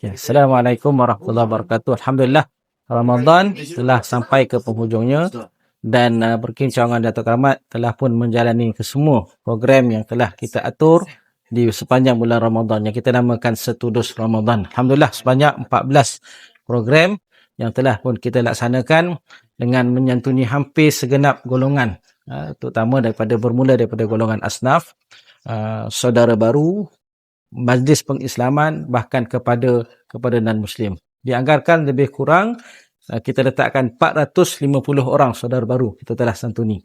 Ya, Assalamualaikum warahmatullahi wabarakatuh. Alhamdulillah, Ramadan telah sampai ke penghujungnya dan Perkincangan Datuk Keramat telah pun menjalani kesemua program yang telah kita atur di sepanjang bulan Ramadan yang kita namakan Setudus Ramadan. Alhamdulillah, sebanyak 14 program yang telah pun kita laksanakan dengan menyantuni hampir segenap golongan, terutama bermula daripada golongan asnaf, saudara baru, majlis pengislaman, bahkan kepada non-Muslim. Dianggarkan lebih kurang kita letakkan 450 orang saudara baru kita telah santuni.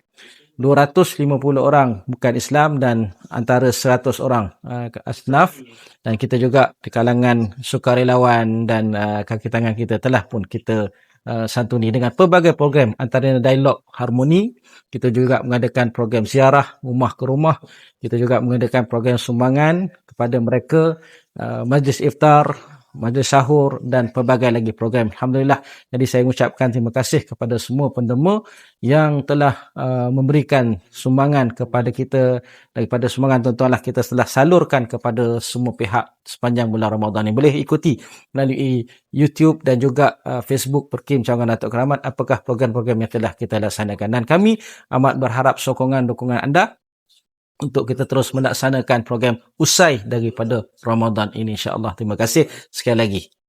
250 orang bukan Islam dan antara 100 orang asnaf, dan kita juga di kalangan sukarelawan dan kaki tangan kita telah pun kita santuni dengan pelbagai program, antaranya dialog harmoni. Kita juga mengadakan program ziarah rumah ke rumah. Kita juga mengadakan program sumbangan kepada mereka, majlis iftar, majlis sahur dan pelbagai lagi program. Alhamdulillah. Jadi saya mengucapkan terima kasih kepada semua pendema yang telah memberikan sumbangan kepada kita. Daripada sumbangan tuan-tuanlah kita telah salurkan kepada semua pihak sepanjang bulan Ramadan ini. Boleh ikuti melalui YouTube dan juga Facebook Perkincangan Datuk Keramat apakah program-program yang telah kita laksanakan. Dan kami amat berharap sokongan-dukungan anda untuk kita terus melaksanakan program usai daripada Ramadan ini, insya-Allah. Terima kasih sekali lagi.